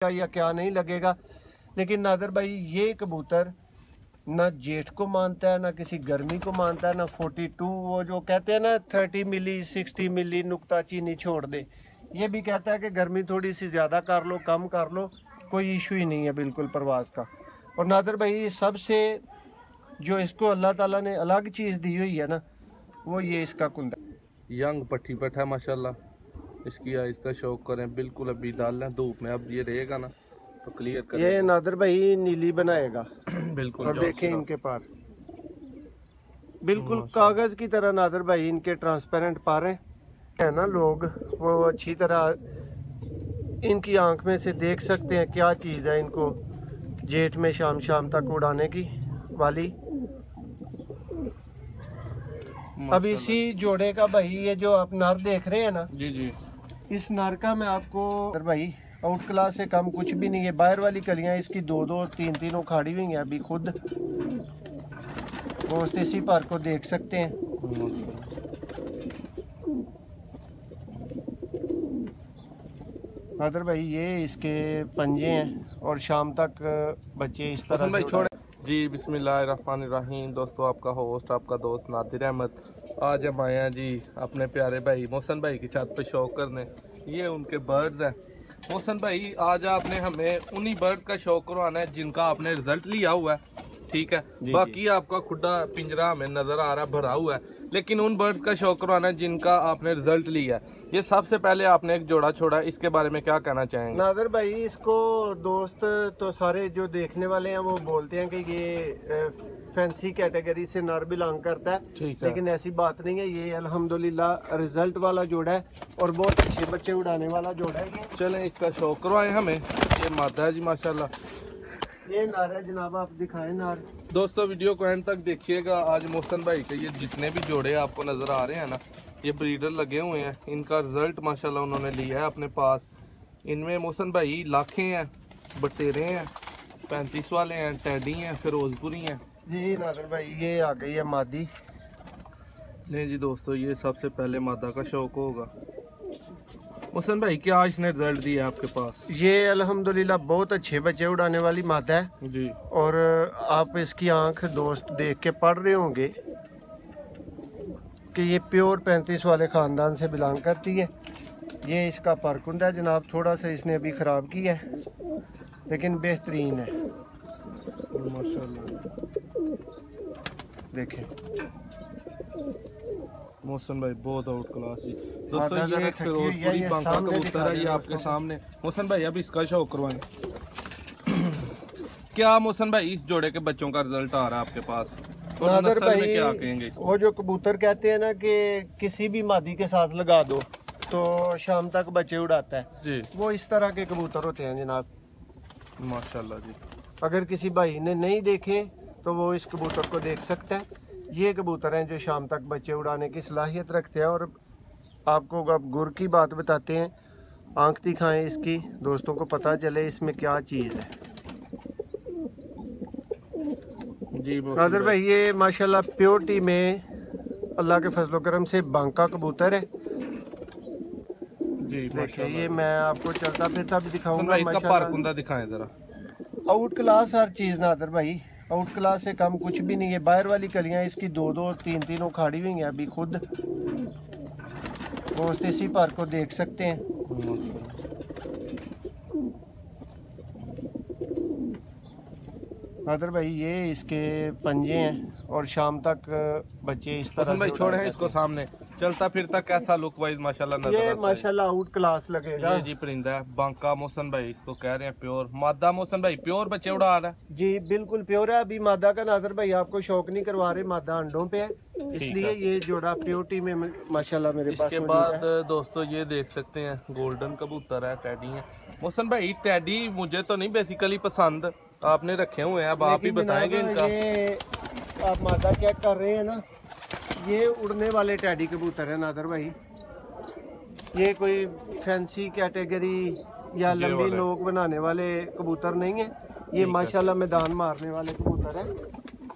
या क्या नहीं लगेगा। लेकिन नादर भाई ये कबूतर ना जेठ को मानता है, ना किसी गर्मी को मानता है, ना 42 वो जो कहते हैं ना 30 मिली 60 मिली नुक्ता चीनी छोड़ दे, ये भी कहता है कि गर्मी थोड़ी सी ज़्यादा कर लो कम कर लो, कोई इशू ही नहीं है बिल्कुल परवाज़ का। और नादर भाई सबसे जो इसको अल्लाह ताला ने अलग चीज़ दी हुई है ना, वो ये इसका कुंदा यंग पट्टी पट है माशाल्लाह। इसकी आइज का शौक करें, बिल्कुल अभी डाल लें धूप में, अब ये रहेगा ना तो क्लियर करें। ये नादर भाई नीली बनाएगा बिल्कुल। और देखें इनके पार बिल्कुल कागज़ की तरह नादर भाई इनके ट्रांसपेरेंट पारे है ना, लोग वो अच्छी तरह इनकी आंख में से देख सकते हैं क्या चीज़ है इनको जेठ में शाम शाम तक उड़ाने की वाली। अब इसी जोड़े का भाई ये जो आप नर देख रहे हैं ना, जी जी, इस नर का मैं आपको भाई आउट क्लास से कम कुछ भी नहीं है। बाहर वाली कलियां इसकी 2-2 3-3 उखाड़ी हुई हैं अभी खुद, वो इसी पार को देख सकते हैं। नादर भाई ये इसके पंजे हैं और शाम तक बच्चे इस तरह से छोड़े। जी बिस्मिल्लाहिर्रहमानिर्रहीम। दोस्तों आपका होस्ट आपका दोस्त नादिर अहमद, आज हम आए हैं जी अपने प्यारे भाई मोहसन भाई की छत पे शौक करने। ये उनके बर्ड्स हैं। मोहसन भाई आज आपने हमें उन्हीं बर्ड का शौक करवाना है जिनका आपने रिजल्ट लिया हुआ है, ठीक है। बाकी आपका खुदा पिंजरा हमें नजर आ रहा है भरा हुआ है, लेकिन उन बर्ड्स का शौक करवाना है जिनका आपने रिजल्ट लिया है। ये सबसे पहले आपने एक जोड़ा छोड़ा, इसके बारे में क्या कहना चाहेंगे? नादर भाई इसको दोस्त तो सारे जो देखने वाले हैं वो बोलते हैं कि ये फैंसी कैटेगरी से नर बिलोंग करता है, लेकिन ऐसी बात नहीं है। ये अल्हम्दुलिल्लाह रिजल्ट वाला जोड़ा है और बहुत अच्छे बच्चे उड़ाने वाला जोड़ा है। चलें इसका शौक करवाएं हमें। ये मादा है जी माशाल्लाह, ये नार है जनाब, आप दिखाएं नार। दोस्तों वीडियो को एंड तक देखिएगा। आज मोहसन भाई के ये जितने भी जोड़े आपको नजर आ रहे हैं ना, ये ब्रीडर लगे हुए हैं, इनका रिजल्ट माशाल्लाह उन्होंने लिया है अपने पास। इनमें मोहसन भाई लाखें हैं, बटेरे हैं, 35 वाले हैं, टैडी हैं, फिरोजपुरी हैं। जी नादर भाई ये आ गई है मादी। नहीं जी दोस्तों, ये सबसे पहले मादा का शौक होगा। मोहसन भाई क्या इसने रिजल्ट दिया आपके पास? ये अल्हम्दुलिल्लाह बहुत अच्छे बच्चे उड़ाने वाली मादा है जी। और आप इसकी आंख दोस्त देख के पढ़ रहे होंगे कि ये प्योर 35 वाले ख़ानदान से बिलोंग करती है। ये इसका परकुंदा है जनाब, थोड़ा सा इसने अभी ख़राब किया है लेकिन बेहतरीन है माशाल्लाह। देखें मोहसन भाई बहुत आउट क्लास जी। दोस्तों ये एक फिरोजपुरी बांका कबूतर है, ये आपके सामने। मोहसन भाई अब इसका शौक करवाएं। क्या मोहसन भाई इस जोड़े के बच्चों का रिजल्ट आ रहा है आपके पास? नादर भाई क्या कहेंगे? वो जो कबूतर कहते हैं ना कि किसी भी मादी के साथ लगा दो तो शाम तक बच्चे उड़ाता है जी, वो इस तरह के कबूतर होते हैं जनाब माशाल्लाह जी। अगर किसी भाई ने नहीं देखे तो वो इस कबूतर को देख सकता है। ये कबूतर हैं जो शाम तक बच्चे उड़ाने की सलाहियत रखते हैं। और आपको अब गुर की बात बताते हैं, आंख दिखाएं इसकी, दोस्तों को पता चले इसमें क्या चीज़ है जी। नादर भाई ये माशाल्लाह प्योरिटी में अल्लाह के फजलो करम से बांका कबूतर है जी। देखिए ये मैं आपको चलता फिरता भी दिखाऊंगा। माशाल्लाह दिखाएं जरा। आउट क्लास हर चीज़ नादर भाई, आउट क्लास से कम कुछ भी नहीं है। बाहर वाली कलियां इसकी 2-2 3-3 उखाड़ी हुई हैं अभी खुद, वो इसी पार को देख सकते हैं। नादर भाई ये इसके पंजे हैं और शाम तक बच्चे इस तरह से छोड़े हैं इसको सामने, चलता फिरता कैसा लुक वाइज माशाल्लाह नजर आता है। ये माशाल्लाह आउट क्लास लगेगा। ये जी परिंदा है बांका मोहसन भाई, इसको कह रहे हैं प्योर मादा। मोहसन भाई प्योर बच्चे उड़ा रहा है जी, बिल्कुल प्योर है। अभी मादा का नादर भाई आपको शौक नहीं करवा रहे, मादा अंडों पे है, इसलिए ये जोड़ा प्योरिटी में माशाल्लाह मेरे पास। इसके बाद दोस्तों ये देख सकते हैं गोल्डन कबूतर है, टैडी है। मोहसन भाई टैडी मुझे तो नहीं बेसिकली पसंद, आपने रखे हुए हैं, अब आप ही बताएंगे इनका। ये आप मादा चेक कर रहे हैं ना, ये उड़ने वाले टैडी कबूतर है नादर भाई। ये कोई फैंसी कैटेगरी या लंबी नोक बनाने वाले कबूतर नहीं है, ये माशाल्लाह मैदान मारने वाले कबूतर है।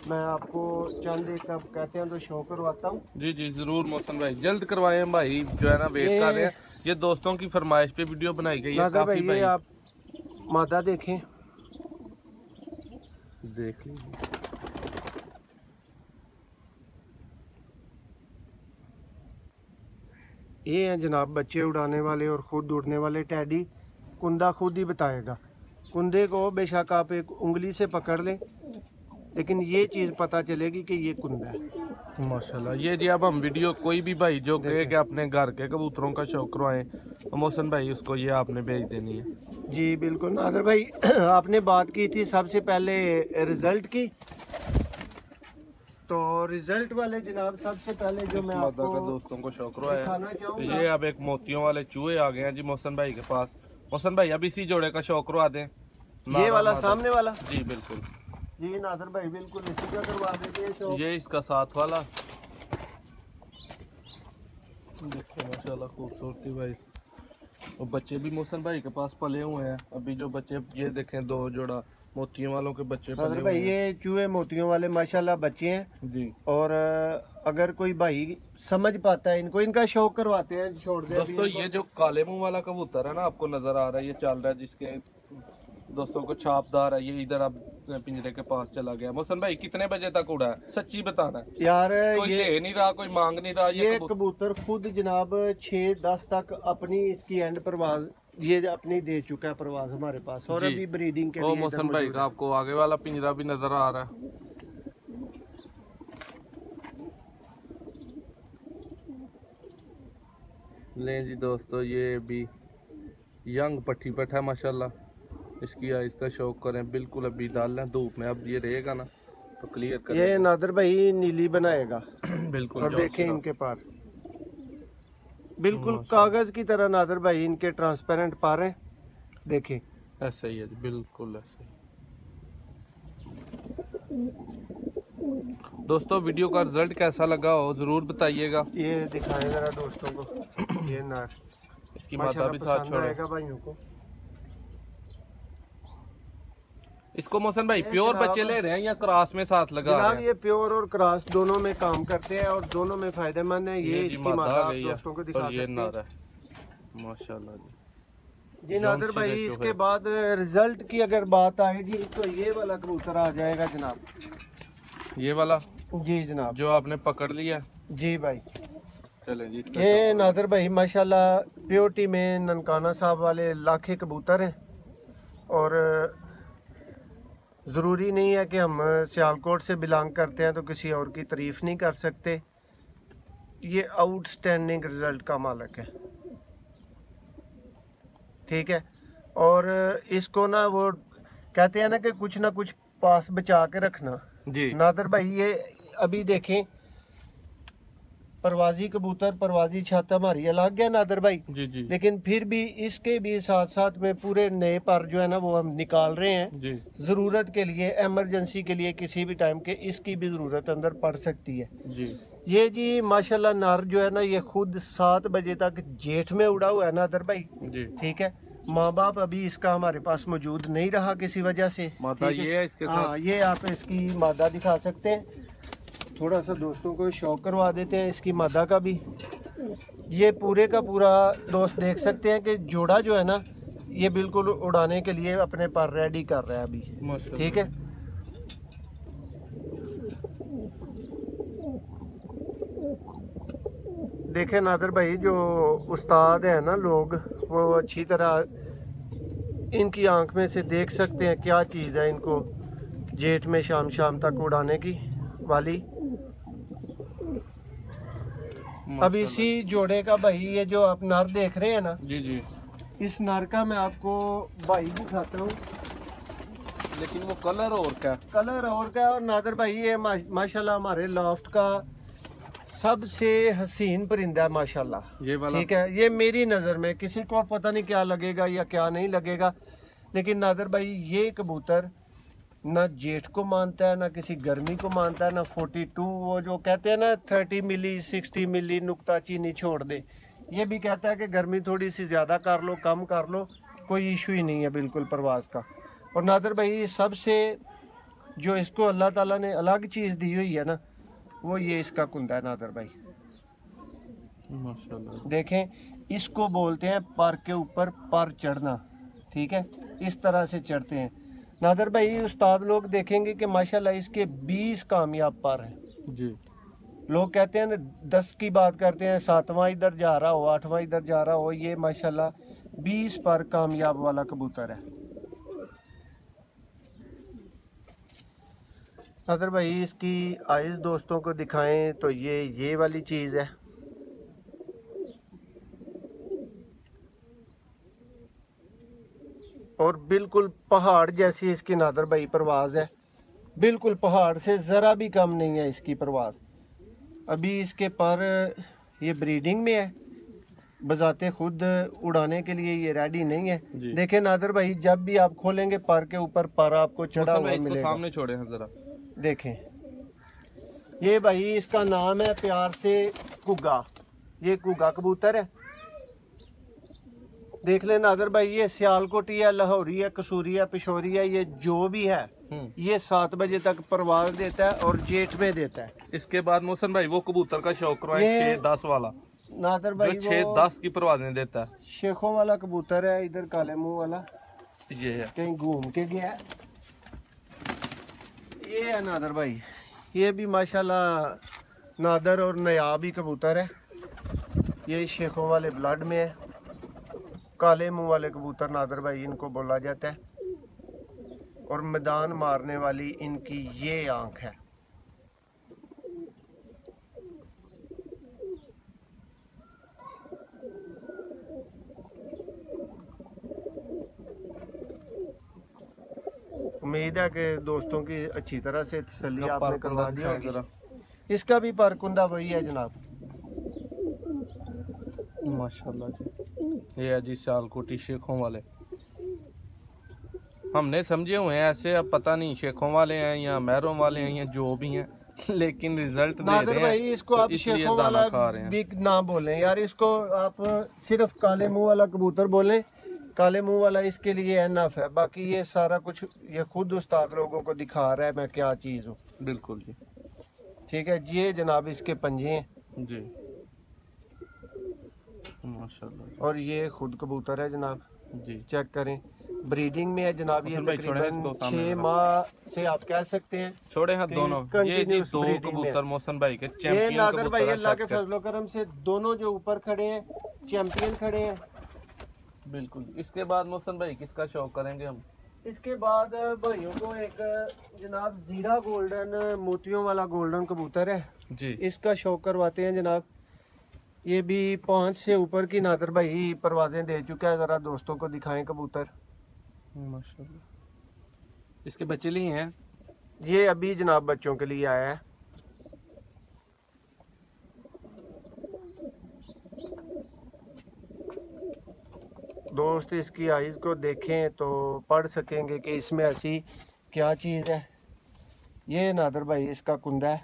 मैं आपको चंद एक कहते हैं तो शो करवाता हूँ। जी जी जरूर मोहसन भाई, जल्द करवाएं भाई, जो है ना वेट कर रहे हैं। ये दोस्तों की फरमाइश पे वीडियो बनाई गई है। भाई ये आप मादा देखें, देख लीजिए। ये हैं जनाब बच्चे उड़ाने वाले और ख़ुद उड़ने वाले टैडी। कुंदा खुद ही बताएगा। कुंदे को बेशक आप एक उंगली से पकड़ लें, लेकिन ये चीज़ पता चलेगी कि ये कुंदा है। माशाल्लाह। ये जी अब हम वीडियो कोई भी भाई जो कहे कि अपने घर के कबूतरों का शौक करवाएं तो मोहसन भाई उसको ये आपने भेज देनी है। जी बिल्कुल नादिर भाई, आपने बात की थी सबसे पहले रिजल्ट की, तो रिजल्ट वाले जनाब सबसे पहले जो मैं आपको का दोस्तों को शौक करवाया दिखाना तो चाहूँगा, ये अब एक मोतियों वाले चूहे आ गए हैं जी मोहसन भाई के पास। मोहसन भाई अब इसी जोड़े का शौक करवा दें। ये वाला सामने वाला। जी बिल्कुल जी नादिर भाई बिल्कुल इसी का करवा देते हैं शौक। ये इसका साथ वाला देखो माशाल्लाह खूबसूरती भाई। और बच्चे भी मोहसन भाई के पास पले हुए हैं। अभी जो बच्चे ये देखें 2 जोड़ा मोतियों वालों के बच्चे पले नादिर हुए भाई हैं। ये चूहे मोतियों वाले माशाल्लाह बच्चे हैं। जी और अगर कोई भाई समझ पाता है इनको, इनका शौक करवाते हैं, छोड़ दे दोस्तों ये जो काले मुंह वाला कबूतर है ना आपको नजर आ रहा है, ये चल रहा है जिसके दोस्तों को छापदार है, ये इधर अब पिंजरे के पास चला गया। मोहसन भाई कितने बजे तक उड़ा है, सच्ची बताना है। यार कोई ये ले नहीं रहा, कोई मांग नहीं रहा। ये कबूतर खुद जनाब 6-10 तक अपनी इसकी एंड परवाज ये अपनी दे चुका है परवाज हमारे पास, और जी। अभी ब्रीडिंग के ओ लिए इधर मोहसन भाई मौजूद का आपको आगे वाला पिंजरा भी नजर आ रहा है। ले जी दोस्तों ये भी यंग पट्टी पट है माशाल्लाह। इसकी आइस का शौक करें, बिल्कुल अभी डाल लें धूप में, अब ये रहेगा ना तो क्लियर है। कर ये नादिर भाई नीली बनाएगा बिल्कुल। और देखें इनके पार बिल्कुल कागज की तरह नादिर भाई इनके ट्रांसपेरेंट पार हैं, देखें ऐसे ही है जी, बिल्कुल ऐसे ही। दोस्तों वीडियो का रिजल्ट कैसा लगा हो जरूर बताइएगा। ये दिखाएं जरा दोस्तों को। ये नार इसकी माता भी साथ छोड़े। आएगा भाइयों को। इसको मोहसन भाई प्योर बच्चे ले रहे हैं या क्रॉस में साथ लगा जनाब रहे हैं? ये प्योर और क्रॉस दोनों में काम करते हैं और दोनों में फायदेमंद है। ये जी इसकी मादा मादा आ आप गई है दोस्तों को दिखा और ये सकते नार हैं। है माशाल्लाह जी। जी नादिर भाई जो इसके है। बाद रिजल्ट की अगर बात आएगी तो ये वाला कबूतर आ जाएगा जनाब। ये वाला जी जनाब, जो आपने पकड़ लिया। जी भाई चलें जी इसका ये नादिर भाई माशाल्लाह प्योरिटी में ननकाना साहब वाले लाखे कबूतर हैं, और ज़रूरी नहीं है कि हम सियालकोट से बिलोंग करते हैं तो किसी और की तारीफ़ नहीं कर सकते। ये आउटस्टैंडिंग रिज़ल्ट का मालिक है, ठीक है। और इसको ना वो कहते हैं ना कि कुछ ना कुछ पास बचा के रखना। जी नादिर भाई ये अभी देखें परवाजी कबूतर, परवाजी छत हमारी अलग है नादिर भाई, जी जी लेकिन फिर भी इसके भी साथ साथ में पूरे नए पर जो है ना वो हम निकाल रहे हैं जी ज़रूरत के लिए, इमरजेंसी के लिए, किसी भी टाइम के इसकी भी ज़रूरत अंदर पड़ सकती है। जी ये जी माशाल्लाह नर जो है ना ये खुद 7 बजे तक जेठ में उड़ा हुआ है नादिर भाई, जी। ठीक है। माँ बाप अभी इसका हमारे पास मौजूद नहीं रहा किसी वजह से, माता ठीक ये है इसके साथ। हाँ ये आप इसकी मादा दिखा सकते हैं। थोड़ा सा दोस्तों को शौक करवा देते हैं इसकी मादा का भी। ये पूरे का पूरा दोस्त देख सकते हैं कि जोड़ा जो है ना ये बिल्कुल उड़ाने के लिए अपने पर रेडी कर रहा है अभी, माशाल्लाह। ठीक है। देखें नादिर भाई जो उस्ताद है ना लोग, वो अच्छी तरह इनकी आंख में से देख सकते हैं क्या चीज़ है इनको जेठ में शाम शाम तक उड़ाने की वाली। अब इसी जोड़े का भाई ये जो आप नर देख रहे हैं ना, जी जी। इस नर का मैं आपको भाई दिखाता हूँ। लेकिन वो कलर और क्या? कलर और क्या, और नादिर भाई ये माशाल्लाह हमारे लॉफ्ट का सबसे हसीन परिंदा है माशाल्लाह, ये वाला ठीक है। ये मेरी नज़र में, किसी को पता नहीं क्या लगेगा या क्या नहीं लगेगा, लेकिन नादिर भाई ये कबूतर ना जेठ को मानता है, ना किसी गर्मी को मानता है, ना 42 वो जो कहते हैं ना 30 मिली 60 मिली नुक्ता चीनी छोड़ दे, ये भी कहता है कि गर्मी थोड़ी सी ज़्यादा कर लो कम कर लो, कोई इशू ही नहीं है बिल्कुल परवाज़ का। और नादिर भाई सबसे जो इसको अल्लाह ताला ने अलग चीज़ दी हुई है ना, वो ये इसका कुंदा है नादिर भाई। माशाल्लाह। देखें इसको बोलते हैं पर के ऊपर पर चढ़ना, ठीक है, इस तरह से चढ़ते हैं। नादर भाई उस्ताद लोग देखेंगे कि माशाल्लाह इसके 20 कामयाब पर हैं जी। लोग कहते हैं ना 10 की बात करते हैं, 7वां इधर जा रहा हो, 8वां इधर जा रहा हो, ये माशाल्लाह 20 पर कामयाब वाला कबूतर है। नादर भाई इसकी आइज़ दोस्तों को दिखाएं तो ये वाली चीज़ है। और बिल्कुल पहाड़ जैसी इसकी नादर भाई परवाज़ है, बिल्कुल पहाड़ से ज़रा भी कम नहीं है इसकी परवाज़। अभी इसके पर ये ब्रीडिंग में है, बजाते खुद उड़ाने के लिए ये रेडी नहीं है। देखें नादर भाई जब भी आप खोलेंगे पर के ऊपर पर आपको चढ़ा हुआ मिलेगा। सामने छोड़े हैं जरा, देखें ये भाई इसका नाम है प्यार से कुग्गा, ये कुग्गा कबूतर है। देख ले नादर भाई ये सियालकोटी है, लाहौरी है, कसूरी है, पिशोरी है, ये जो भी है ये 7 बजे तक परवाज़ देता है और जेठ में देता है। इसके बाद मोहसन भाई वो कबूतर का शौक करवाए 6-10 वाला नादर भाई, 6-10 की परवाज़ें देता है। शेखों वाला कबूतर है, इधर काले मुंह वाला, ये है कहीं घूम के गया है। ये है नादर भाई, ये भी माशाल्लाह नादर और नयाब ही कबूतर है। ये शेखों वाले ब्लड में है, काले मुंह वाले कबूतर नादर भाई इनको बोला जाता है। और मैदान मारने वाली इनकी ये आंख है। उम्मीद है कि दोस्तों की अच्छी तरह से तसल्ली आपने करवा दी होगी। इसका भी परकुंदा वही है जनाब, माशाल्लाह जी। ये है जी सियालकोटी शेखों वाले, हमने समझे हुए हैं ऐसे, अब पता नहीं शेखों वाले हैं या महरों वाले हैं या जो भी हैं, लेकिन रिजल्ट दे रहे हैं। भाई इसको आप शेखों वाला भी ना बोलें यार, इसको आप सिर्फ काले मुंह वाला कबूतर बोलें। काले मुंह वाला इसके लिए एनफ है, बाकी ये सारा कुछ ये खुद उस्ताद लोगों को दिखा रहा है मैं क्या चीज़ हूँ। बिल्कुल जी, ठीक है। ये जनाब इसके पंजे हैं जी, माशाल्लाह। और ये खुद कबूतर है जनाब जी, चेक करें, ब्रीडिंग में है जनाब। ये तकरीबन 6 माह से आप कह सकते हैं। छोड़े हैं दोनों, ये जी 2 कबूतर मोहसन भाई के चैंपियन। ये नादर भाई अल्लाह के फजलो करम से दोनों जो ऊपर खड़े हैं चैंपियन खड़े हैं। बिल्कुल। इसके बाद मोहसन भाई किसका शौक करेंगे हम? इसके बाद भाइयों को एक जनाब जीरा गोल्डन मोतियों वाला गोल्डन कबूतर है जी, इसका शौक करवाते हैं जनाब। ये भी 5 से ऊपर की नादर भाई परवाजें दे चुका है, ज़रा दोस्तों को दिखाएं कबूतर। माशाल्लाह। इसके बच्चे लिए हैं? ये अभी जनाब बच्चों के लिए आया है। दोस्त इसकी आइज़ को देखें तो पढ़ सकेंगे कि इसमें ऐसी क्या चीज़ है। ये नादर भाई इसका कुंदा है।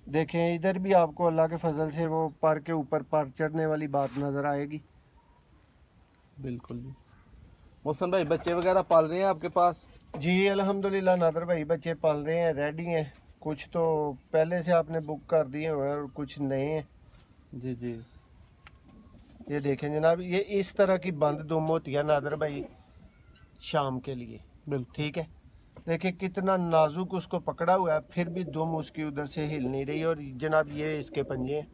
देखें इधर भी आपको अल्लाह के फजल से वो पर के ऊपर पर चढ़ने वाली बात नज़र आएगी। बिल्कुल जी। मोहसन भाई बच्चे वगैरह पाल रहे हैं आपके पास? जी अल्हम्दुलिल्लाह नादर भाई बच्चे पाल रहे हैं, रेडी हैं। कुछ तो पहले से आपने बुक कर दिए हुए हैं और कुछ नए हैं। जी जी। ये देखें जनाब, ये इस तरह की बंद दुम होती है नादर भाई शाम के लिए। बिल्कुल ठीक है। देखिए कितना नाजुक उसको पकड़ा हुआ है, फिर भी दुम उसकी उधर से हिल नहीं रही। और जनाब ये इसके पंजे हैं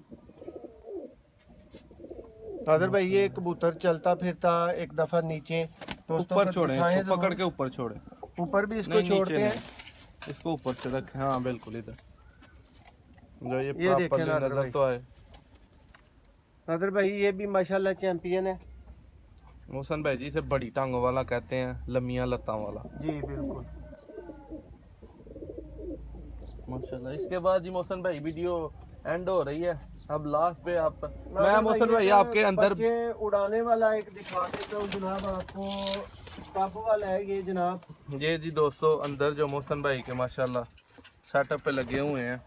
नादर भाई। ये कबूतर चलता फिरता एक दफा नीचे ऊपर छोड़े, पकड़ के ऊपर छोड़े, ऊपर भी इसको छोड़ते हैं, इसको ऊपर से रखें। हाँ बिल्कुल, इधर जो ये देखें नजर तो आए। नादर भाई ये भी माशाल्लाह चैंपियन है। मोहसन भाई जी इसे बड़ी टांगों वाला कहते हैं, लम्बियां लत्तां वाला। जी बिल्कुल माशाल्लाह। इसके बाद जी मोहसन भाई वीडियो एंड हो रही है, अब लास्ट पे आप मैं मोहसन भाई आपके अंदर उड़ाने वाला एक दिखा देता हूँ जनाब आपको। टब वाला है ये जनाब। ये जी दोस्तों अंदर जो मोहसन भाई के माशाल्लाह सेटअप पे लगे हुए हैं,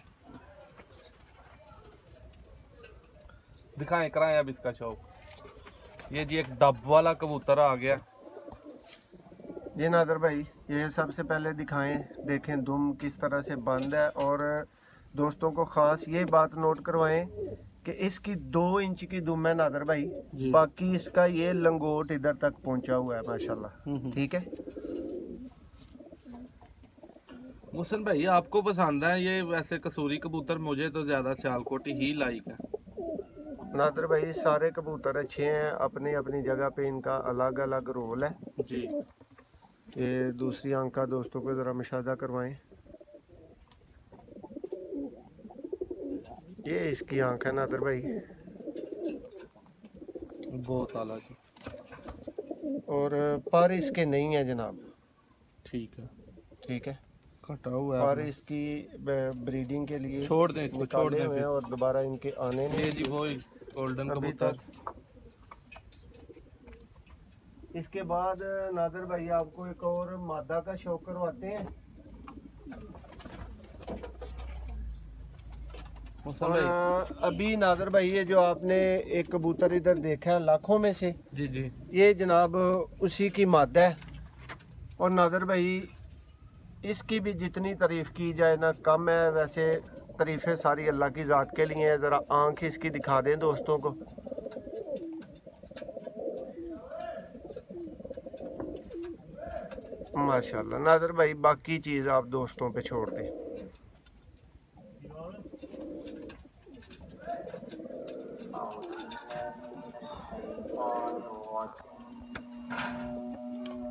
दिखाएं कराएं अब इसका शौक। ये जी एक डब वाला कबूतर आ गया। ये नादर भाई ये सबसे पहले दिखाएं, देखें दुम किस तरह से बंद है। और दोस्तों को ख़ास ये बात नोट करवाएं कि इसकी 2 इंच की दुम है नादर भाई, जी। बाकी इसका ये लंगोट इधर तक पहुंचा हुआ है माशाल्लाह। ठीक है। मोहसन भाई आपको पसंद है ये वैसे कसूरी कबूतर? मुझे तो ज्यादा सियालकोटी ही लाइक है। नादर भाई सारे कबूतर अच्छे हैं, अपनी अपनी जगह पे इनका अलग अलग रोल है जी। ये दूसरी आंख का दोस्तों को ज़रा मुशाहिदा करवाएं। ये इसकी आंख है नादर भाई, बहुत आला जी। और पर इसके नहीं है जनाब। ठीक है। ठीक है। कटा हुआ है पर आपने। इसकी ब्रीडिंग के लिए छोड़ दें इसको, छोड़ निकाले दें हुए हैं फिर। और दोबारा इनके आने ये जी वो गोल्डन अभी कबूतर। तक। इसके बाद नादर भाई आपको एक और मादा का शौक करवाते हैं। मोहसन और भाई। अभी नादर भाई ये जो आपने एक कबूतर इधर देखा है लाखों में से, जी जी। ये जनाब उसी की मादा है। और नादर भाई इसकी भी जितनी तारीफ की जाए ना कम है, वैसे तारीफें सारी अल्लाह की ज़ात के लिए हैं। ज़रा आंख इसकी दिखा दें दोस्तों को। माशाल्लाह नादर भाई बाकी चीज़ आप दोस्तों पे छोड़ दें।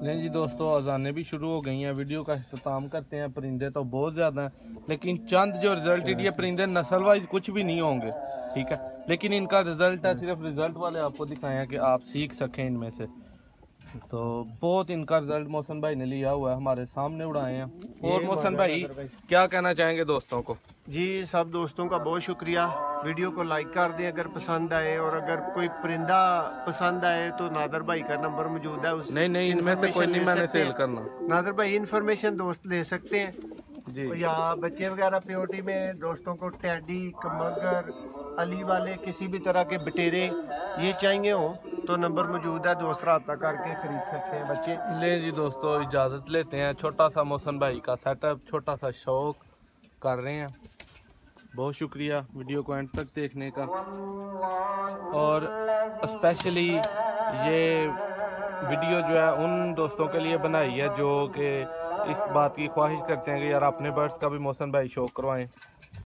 नहीं जी दोस्तों, अजानें भी शुरू हो गई हैं। वीडियो का इख्तिताम करते हैं। परिंदे तो बहुत ज़्यादा हैं, लेकिन चंद जो रिजल्ट ये परिंदे नस्ल वाइज कुछ भी नहीं होंगे, ठीक है, लेकिन इनका रिजल्ट है, सिर्फ रिजल्ट वाले आपको दिखाए हैं कि आप सीख सकें इनमें से। तो बहुत इनका रिजल्ट मोहसन भाई ने लिया हुआ है, हमारे सामने उड़ाए हैं। और मोहसन भाई क्या कहना चाहेंगे दोस्तों को? जी सब दोस्तों का बहुत शुक्रिया। वीडियो को लाइक कर दें अगर पसंद आए, और अगर कोई परिंदा पसंद आए तो नादर भाई का नंबर मौजूद है, उस नहीं इनमें से कोई नहीं मैंने सेल करना। नादर भाई इन्फॉर्मेशन दोस्त ले सकते हैं जी। या बच्चे वगैरह प्योरिटी में दोस्तों को टैडी, कमगर, अली वाले किसी भी तरह के बटेरे ये चाहिए हो तो नंबर मौजूद है, दोस्त रब्ता करके खरीद सकते हैं बच्चे। ले जी दोस्तों इजाज़त लेते हैं। छोटा सा मोहसन भाई का सेटअप, छोटा सा शौक कर रहे हैं। बहुत शुक्रिया वीडियो को एंड तक देखने का, और स्पेशली ये वीडियो जो है उन दोस्तों के लिए बनाई है जो कि इस बात की ख्वाहिश करते हैं कि यार अपने बर्ड्स का भी मोहसन भाई शौक करवाएं।